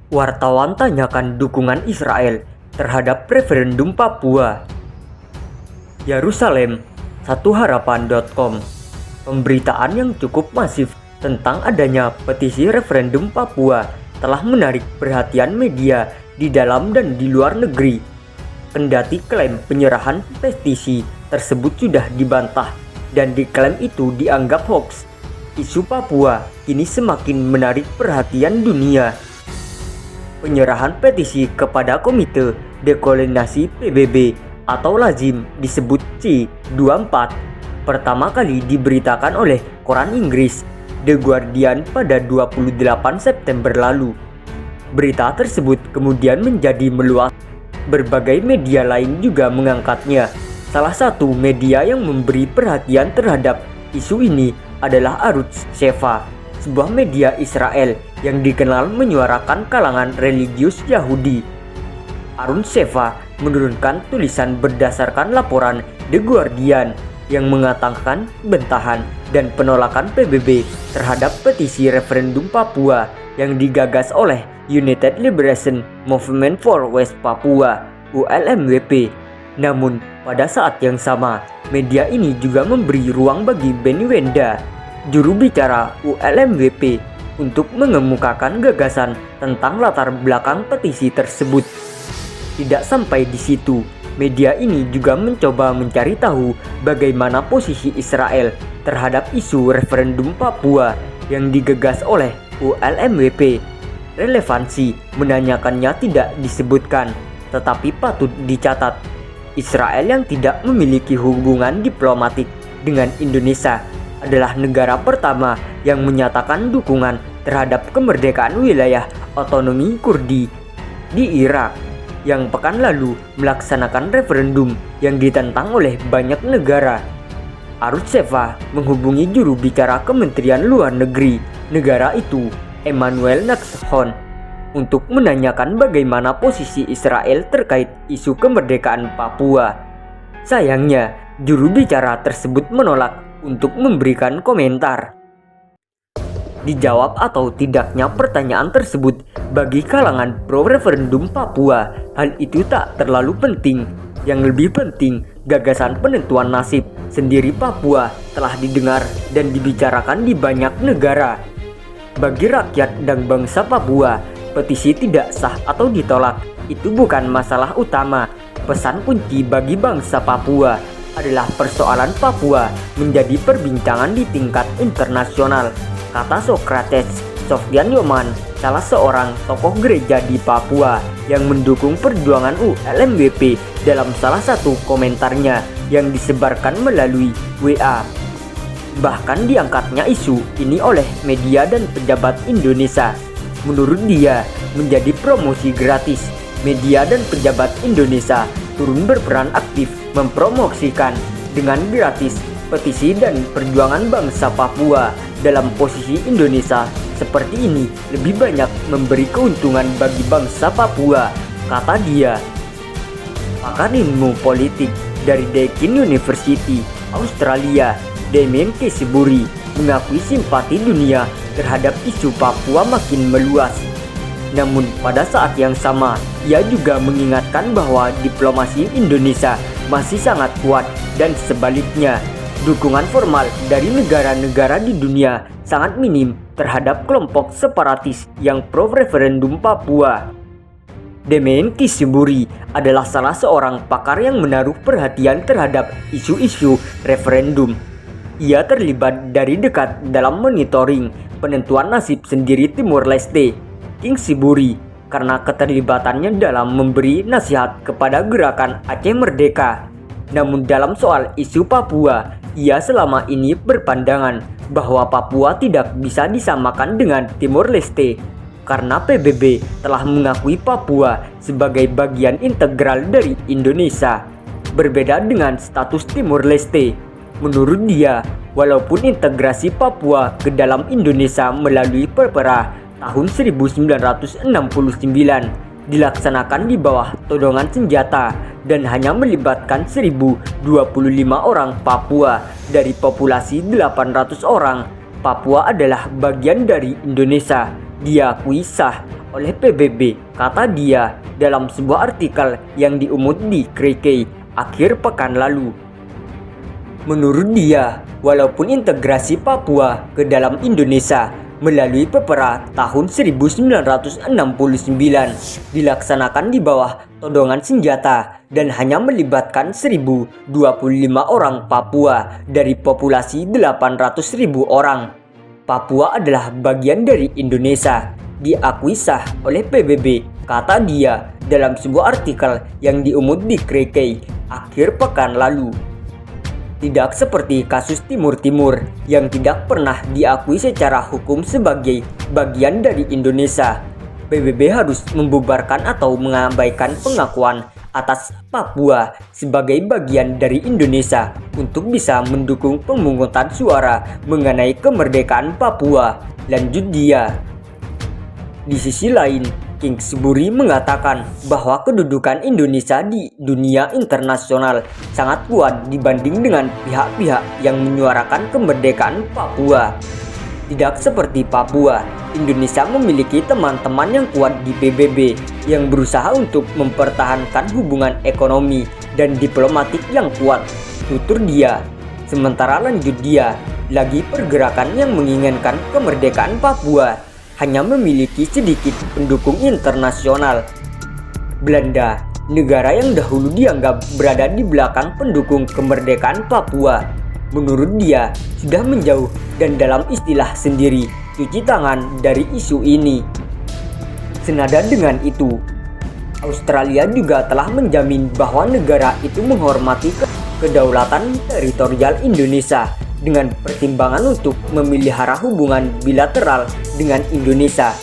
Wartawan tanyakan dukungan Israel terhadap referendum Papua. Yerusalem, satuharapan.com. Pemberitaan yang cukup masif tentang adanya petisi referendum Papua telah menarik perhatian media di dalam dan di luar negeri. Kendati klaim penyerahan petisi tersebut sudah dibantah dan diklaim itu dianggap hoax, isu Papua kini semakin menarik perhatian dunia. Penyerahan petisi kepada Komite Dekolonisasi PBB atau lazim disebut C24 pertama kali diberitakan oleh koran Inggris The Guardian pada 28 September lalu. Berita tersebut kemudian menjadi meluas. Berbagai media lain juga mengangkatnya. Salah satu media yang memberi perhatian terhadap isu ini adalah Arutz Sheva, sebuah media Israel yang dikenal menyuarakan kalangan religius Yahudi. Arutz Sheva menurunkan tulisan berdasarkan laporan The Guardian yang mengatakan bentahan dan penolakan PBB terhadap petisi referendum Papua yang digagas oleh United Liberation Movement for West Papua (ULMWP). Namun, pada saat yang sama, media ini juga memberi ruang bagi Benny Wenda, juru bicara ULMWP, untuk mengemukakan gagasan tentang latar belakang petisi tersebut. Tidak sampai di situ, media ini juga mencoba mencari tahu bagaimana posisi Israel terhadap isu referendum Papua yang digagas oleh ULMWP. Relevansi menanyakannya tidak disebutkan, tetapi patut dicatat, Israel yang tidak memiliki hubungan diplomatik dengan Indonesia adalah negara pertama yang menyatakan dukungan terhadap kemerdekaan wilayah otonomi Kurdi di Irak, yang pekan lalu melaksanakan referendum yang ditentang oleh banyak negara. Arutz Sheva menghubungi juru bicara Kementerian Luar Negeri negara itu, Emmanuel Nakshon, untuk menanyakan bagaimana posisi Israel terkait isu kemerdekaan Papua. Sayangnya, juru bicara tersebut menolak untuk memberikan komentar. Dijawab atau tidaknya pertanyaan tersebut bagi kalangan pro-referendum Papua, hal itu tak terlalu penting. Yang lebih penting, gagasan penentuan nasib sendiri Papua telah didengar dan dibicarakan di banyak negara. Bagi rakyat dan bangsa Papua, petisi tidak sah atau ditolak itu bukan masalah utama. Pesan kunci bagi bangsa Papua adalah persoalan Papua menjadi perbincangan di tingkat internasional, kata Socrates Sofyan Yoman, salah seorang tokoh gereja di Papua yang mendukung perjuangan ULMWP, dalam salah satu komentarnya yang disebarkan melalui WA. Bahkan diangkatnya isu ini oleh media dan pejabat Indonesia. Menurut dia, menjadi promosi gratis. Media dan pejabat Indonesia turun berperan aktif mempromosikan dengan gratis petisi dan perjuangan bangsa Papua. Dalam posisi Indonesia seperti ini lebih banyak memberi keuntungan bagi bangsa Papua, kata dia. Pakar ilmu politik dari Deakin University, Australia, Damien Keseburi, mengakui simpati dunia terhadap isu Papua makin meluas. Namun pada saat yang sama, ia juga mengingatkan bahwa diplomasi Indonesia masih sangat kuat dan sebaliknya, dukungan formal dari negara-negara di dunia sangat minim terhadap kelompok separatis yang pro-referendum Papua. Damien Keseburi adalah salah seorang pakar yang menaruh perhatian terhadap isu-isu referendum. Ia terlibat dari dekat dalam monitoring penentuan nasib sendiri Timur Leste. Keseburi karena keterlibatannya dalam memberi nasihat kepada gerakan Aceh Merdeka. Namun dalam soal isu Papua, ia selama ini berpandangan bahwa Papua tidak bisa disamakan dengan Timur Leste karena PBB telah mengakui Papua sebagai bagian integral dari Indonesia, berbeda dengan status Timur Leste. Menurut dia, walaupun integrasi Papua ke dalam Indonesia melalui Perpera tahun 1969 dilaksanakan di bawah todongan senjata dan hanya melibatkan 1025 orang Papua dari populasi 800 orang, Papua adalah bagian dari Indonesia, diakui sah oleh PBB, kata dia dalam sebuah artikel yang diumut di Krikey akhir pekan lalu. Menurut dia, walaupun integrasi Papua ke dalam Indonesia melalui PEPRA tahun 1969 dilaksanakan di bawah todongan senjata dan hanya melibatkan 1.025 orang Papua dari populasi 800.000 orang. Papua adalah bagian dari Indonesia, diakui sah oleh PBB, kata dia dalam sebuah artikel yang diumut di Krikey akhir pekan lalu. Tidak seperti kasus Timur Timur yang tidak pernah diakui secara hukum sebagai bagian dari Indonesia, PBB harus membubarkan atau mengabaikan pengakuan atas Papua sebagai bagian dari Indonesia untuk bisa mendukung pemungutan suara mengenai kemerdekaan Papua, lanjut dia. Di sisi lain, Kingsbury mengatakan bahwa kedudukan Indonesia di dunia internasional sangat kuat dibanding dengan pihak-pihak yang menyuarakan kemerdekaan Papua. Tidak seperti Papua, Indonesia memiliki teman-teman yang kuat di PBB yang berusaha untuk mempertahankan hubungan ekonomi dan diplomatik yang kuat, tutur dia. Sementara lanjut dia, lagi pergerakan yang menginginkan kemerdekaan Papua hanya memiliki sedikit pendukung internasional. Belanda, negara yang dahulu dianggap berada di belakang pendukung kemerdekaan Papua, menurut dia sudah menjauh dan dalam istilah sendiri cuci tangan dari isu ini. Senada dengan itu, Australia juga telah menjamin bahwa negara itu menghormati kedaulatan teritorial Indonesia dengan pertimbangan untuk memelihara hubungan bilateral dengan Indonesia.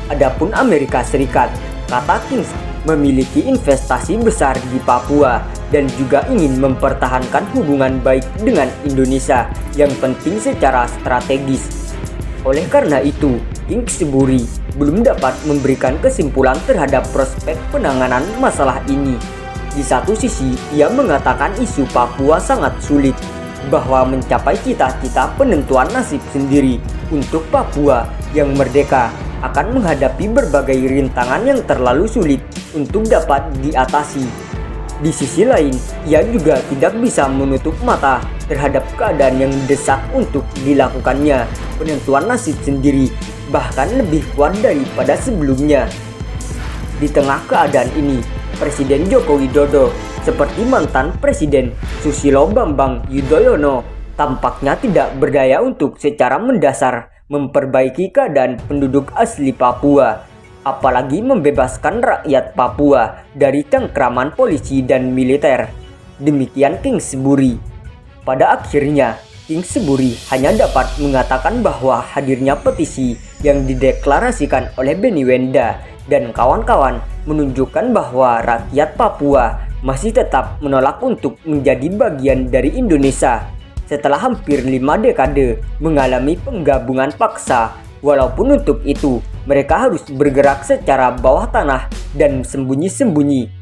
Adapun Amerika Serikat, kata Kings, memiliki investasi besar di Papua dan juga ingin mempertahankan hubungan baik dengan Indonesia yang penting secara strategis. Oleh karena itu, Kingsbury belum dapat memberikan kesimpulan terhadap prospek penanganan masalah ini. Di satu sisi, ia mengatakan isu Papua sangat sulit, bahwa mencapai cita-cita penentuan nasib sendiri untuk Papua yang merdeka akan menghadapi berbagai rintangan yang terlalu sulit untuk dapat diatasi. Di sisi lain, ia juga tidak bisa menutup mata terhadap keadaan yang mendesak untuk dilakukannya penentuan nasib sendiri, bahkan lebih kuat daripada sebelumnya. Di tengah keadaan ini, Presiden Joko Widodo seperti mantan Presiden Susilo Bambang Yudhoyono tampaknya tidak berdaya untuk secara mendasar memperbaiki keadaan penduduk asli Papua, apalagi membebaskan rakyat Papua dari cengkraman polisi dan militer. Demikian Kingsbury. Pada akhirnya, Kingsbury hanya dapat mengatakan bahwa hadirnya petisi yang dideklarasikan oleh Benny Wenda dan kawan-kawan menunjukkan bahwa rakyat Papua masih tetap menolak untuk menjadi bagian dari Indonesia setelah hampir 5 dekade mengalami penggabungan paksa. Walaupun untuk itu mereka harus bergerak secara bawah tanah dan sembunyi-sembunyi